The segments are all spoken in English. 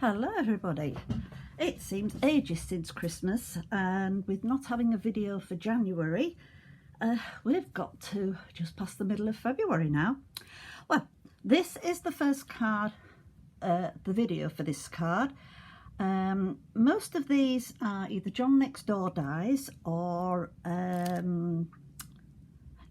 Hello everybody. It seems ages since Christmas, and with not having a video for January, we've got to just past the middle of February now. Well, this is the first card, the video for this card. Most of these are either John Next Door dies or Nellie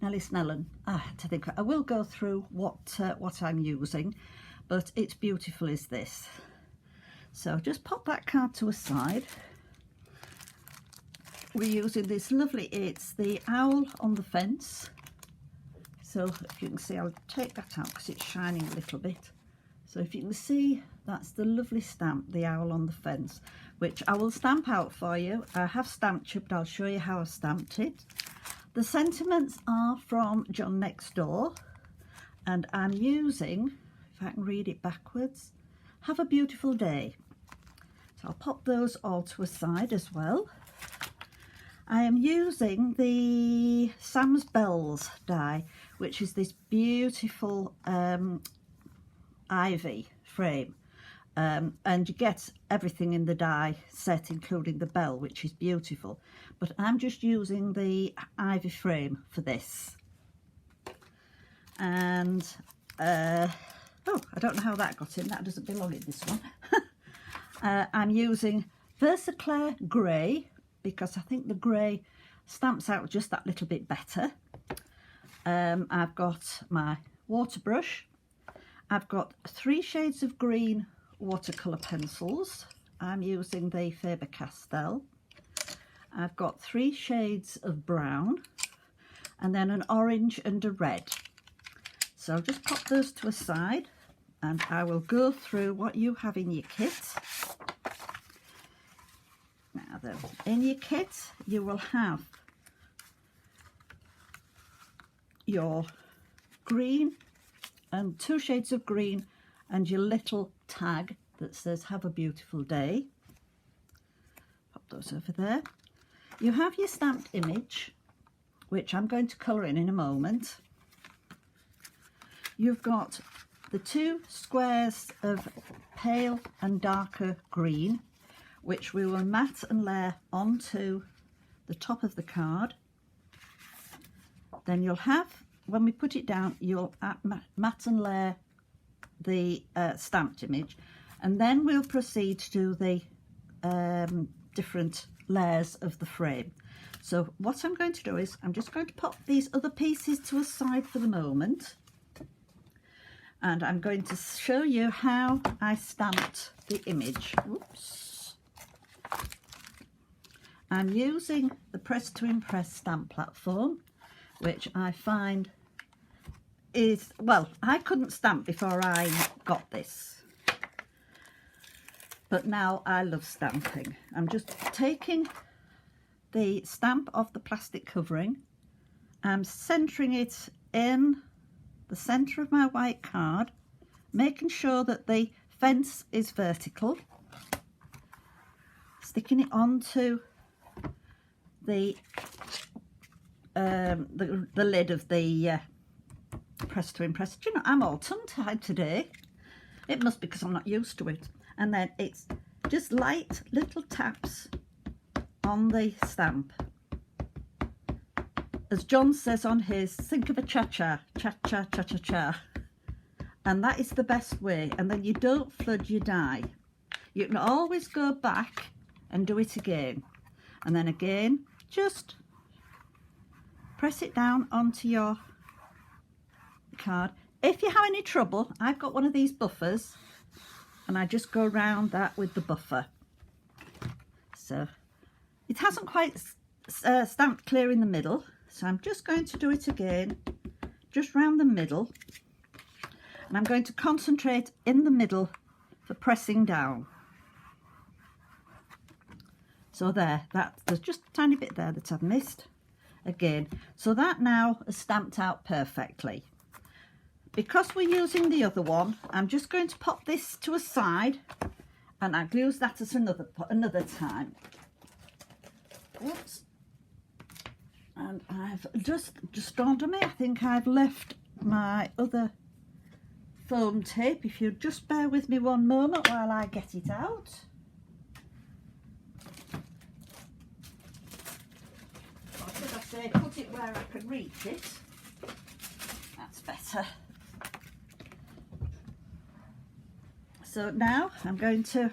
Snellen. To think, I will go through what I'm using, but it's beautiful is this. So just pop that card to a side. We're using this lovely, it's the Owl on the Fence. So if you can see, I'll take that out because it's shining a little bit. So if you can see, that's the lovely stamp, the Owl on the Fence, which I will stamp out for you. I have stamped it, but I'll show you how I stamped it. The sentiments are from John Next Door, and I'm using, if I can read it backwards, "Have a beautiful day." So I'll pop those all to a side as well. I am using the Sam's Bells die, which is this beautiful ivy frame. And you get everything in the die set, including the bell, which is beautiful. But I'm just using the ivy frame for this. And, oh, I don't know how that got in. That doesn't belong in this one. I'm using Versaclair Grey because I think the grey stamps out just that little bit better. I've got my water brush. I've got 3 shades of green watercolour pencils. I'm using the Faber-Castell. I've got 3 shades of brown and then an orange and a red. So I'll just pop those to a side and I will go through what you have in your kit. Now then, in your kit you will have your green and 2 shades of green and your little tag that says "Have a beautiful day." Pop those over there. You have your stamped image, which I'm going to colour in a moment. You've got the 2 squares of pale and darker green, which we will mat and layer onto the top of the card. Then you'll have, when we put it down, you'll mat and layer the stamped image, and then we'll proceed to do the different layers of the frame. So what I'm going to do is I'm just going to pop these other pieces to a side for the moment, and I'm going to show you how I stamped the image. Oops. I'm using the Press to Impress stamp platform, which I find is, well, I couldn't stamp before I got this, but now I love stamping. I'm just taking the stamp off the plastic covering. I'm centering it in the centre of my white card, making sure that the fence is vertical, sticking it onto the lid of the Press to Impress. Do you know, I'm all tongue-tied today. It must be because I'm not used to it. And then it's just light little taps on the stamp. As John says on his, think of a cha-cha, cha-cha, cha-cha-cha. And that is the best way. And then you don't flood your die. You can always go back and do it again. And then again, just press it down onto your card. If you have any trouble, I've got one of these buffers and I just go around that with the buffer. So it hasn't quite stamped clear in the middle, so I'm just going to do it again, just round the middle, and I'm going to concentrate in the middle for pressing down. So there's just a tiny bit there that I've missed again. So that now is stamped out perfectly. Because we're using the other one, I'm just going to pop this to a side and I'll use that as another time. Oops. And I've just dawned on me, I think I've left my other foam tape, if you just bear with me one moment while I get it out. Or should I say, put it where I can reach it. That's better. So now I'm going to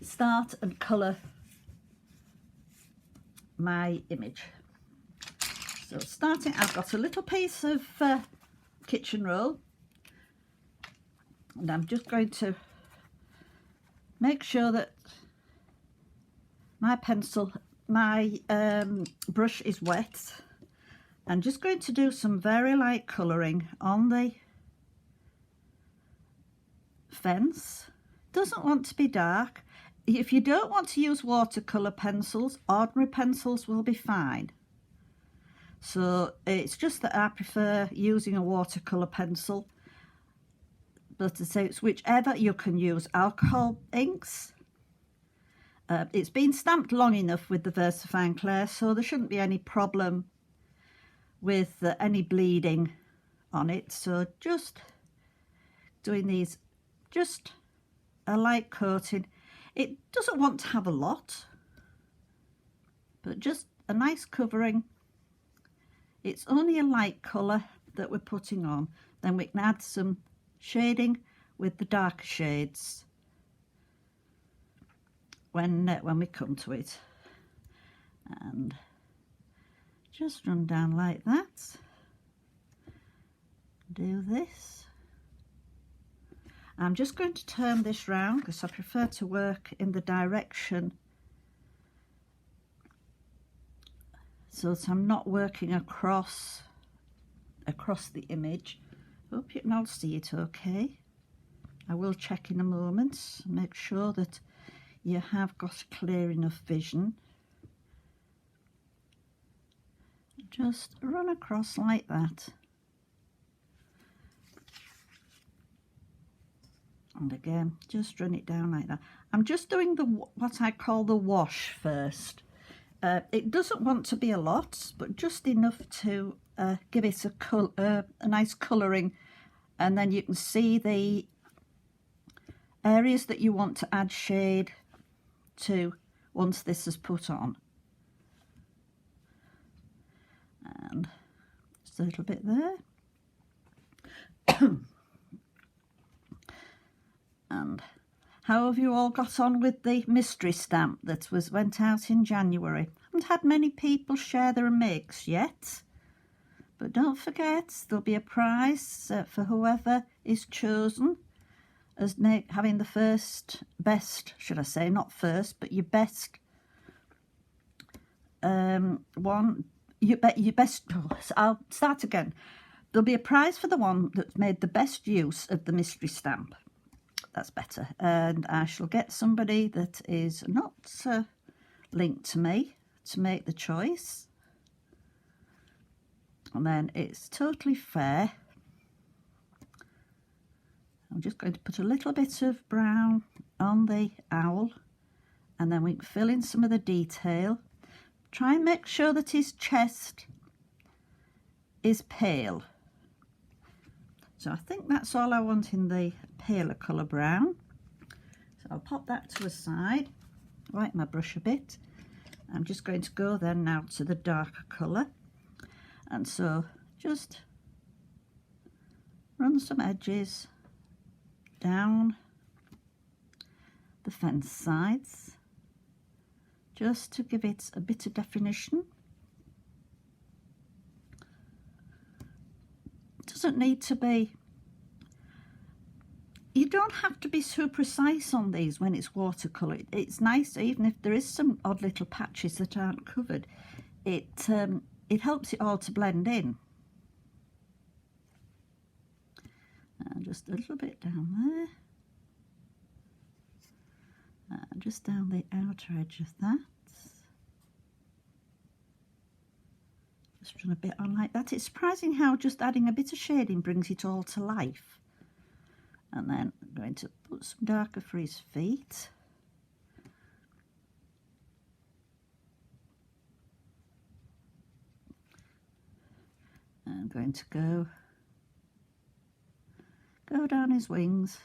start and colour my image. So starting, I've got a little piece of kitchen roll, and I'm just going to make sure that my brush is wet. I'm just going to do some very light colouring on the fence. Doesn't want to be dark. If you don't want to use watercolour pencils, ordinary pencils will be fine. So it's just that I prefer using a watercolour pencil. But to say it's whichever, you can use alcohol inks. It's been stamped long enough with the VersaFine Clair, so there shouldn't be any problem with any bleeding on it. So just doing these, just a light coating. It doesn't want to have a lot, but just a nice covering. It's only a light colour that we're putting on. Then we can add some shading with the darker shades when we come to it. And just run down like that. Do this. I'm just going to turn this round because I prefer to work in the direction so that I'm not working across the image. Hope you can all see it okay. I will check in a moment, make sure that you have got clear enough vision. Just run across like that. And again, just run it down like that. I'm just doing what I call the wash first. It doesn't want to be a lot, but just enough to give it a nice colouring. And then you can see the areas that you want to add shade to once this is put on. And just a little bit there. And how have you all got on with the mystery stamp that went out in January? Haven't had many people share their makes yet, but don't forget there'll be a prize for whoever is chosen as having the best, should I say, not first, but your best one. Your best. I'll start again. There'll be a prize for the one that's made the best use of the mystery stamp. That's better. And I shall get somebody that is not linked to me to make the choice. And then it's totally fair. I'm just going to put a little bit of brown on the owl, and then we can fill in some of the detail. Try and make sure that his chest is pale. So I think that's all I want in the paler colour brown. So I'll pop that to a side, wipe my brush a bit. I'm just going to go then now to the darker colour. And so just run some edges down the fence sides, just to give it a bit of definition. Doesn't need to be, you don't have to be so precise on these when it's watercolour. It's nice, even if there is some odd little patches that aren't covered, it helps it all to blend in. And just a little bit down there, and just down the outer edge of that. Just run a bit on like that. It's surprising how just adding a bit of shading brings it all to life. And then I'm going to put some darker for his feet. I'm going to go go down his wings.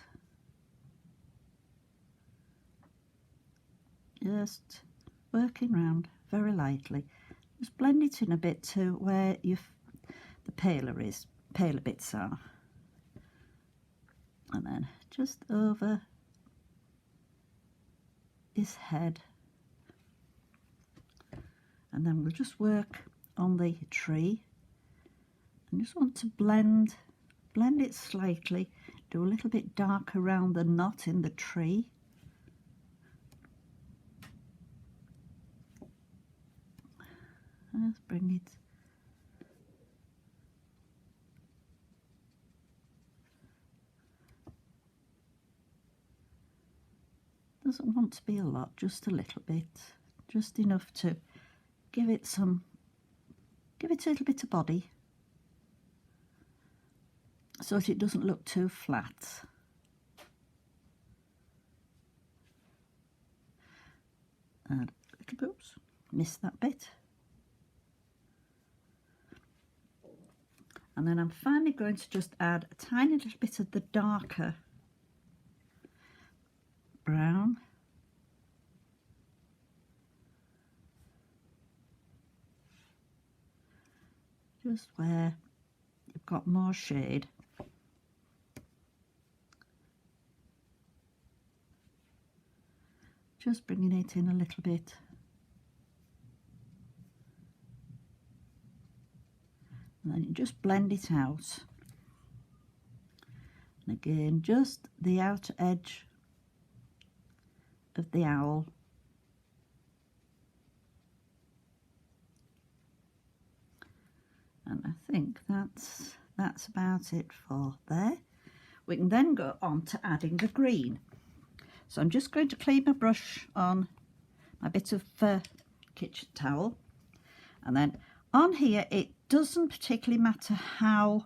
Just working round very lightly. Just blend it in a bit to where the paler bits are. And then just over his head. And then we'll just work on the tree. And just want to blend it slightly, do a little bit dark around the knot in the tree. Let's bring it doesn't want to be a lot, just a little bit, just enough to give it a little bit of body so that it doesn't look too flat. And oops, missed that bit. And then I'm finally going to just add a tiny little bit of the darker brown. Just where you've got more shade. Just bringing it in a little bit. And then you just blend it out. And again, just the outer edge of the owl. And I think that's about it for there. We can then go on to adding the green. So I'm just going to clean my brush on my bit of kitchen towel. And then on here, it doesn't particularly matter how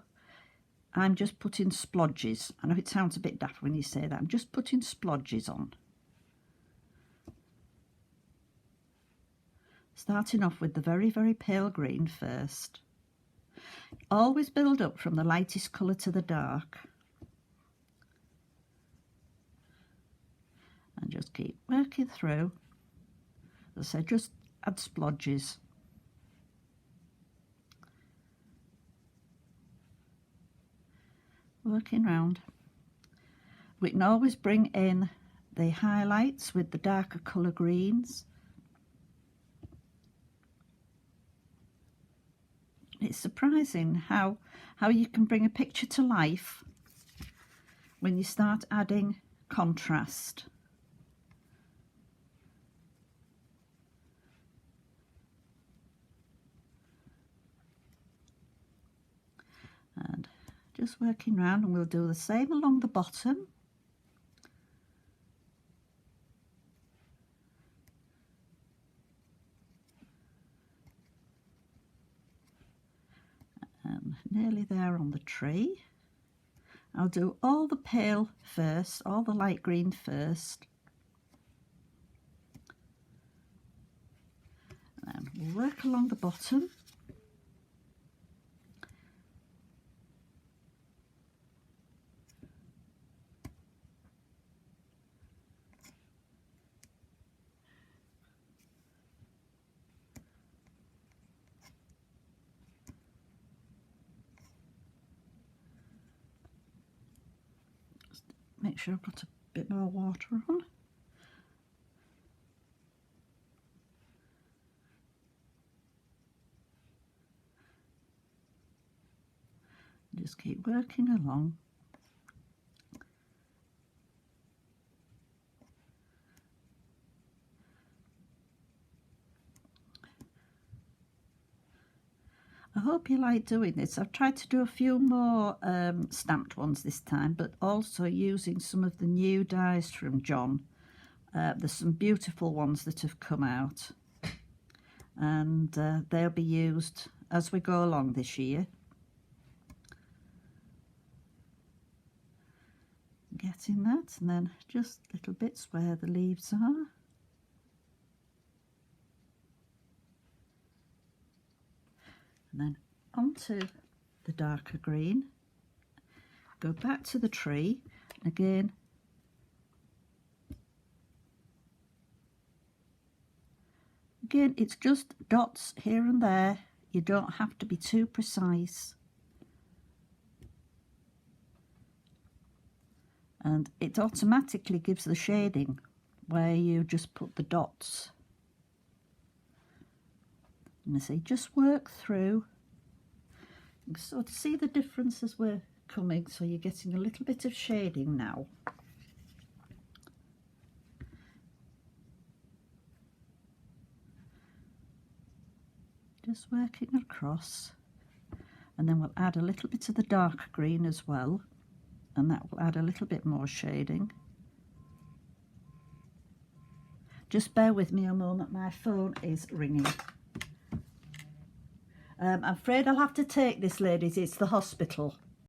I'm just putting splodges. I know it sounds a bit daft when you say that. I'm just putting splodges on. Starting off with the very, very pale green first. Always build up from the lightest colour to the dark. And just keep working through. As I say, just add splodges. Working round. We can always bring in the highlights with the darker colour greens. It's surprising how you can bring a picture to life when you start adding contrast. And just working round, and we'll do the same along the bottom. And nearly there on the tree. I'll do all the pale first, all the light green first. And we'll work along the bottom. Make sure I've got a bit more water on. Just keep working along. I hope you like doing this. I've tried to do a few more stamped ones this time, but also using some of the new dies from John. There's some beautiful ones that have come out, and they'll be used as we go along this year. Getting that, and then just little bits where the leaves are. And then onto the darker green. go back to the tree, and again, it's just dots here and there. You don't have to be too precise. And it automatically gives the shading where you just put the dots. And I say just work through. So to see the difference as we're coming, so you're getting a little bit of shading now. Just working across, and then we'll add a little bit of the dark green as well, and that will add a little bit more shading. Just bear with me a moment, my phone is ringing. I'm afraid I'll have to take this, ladies, it's the hospital.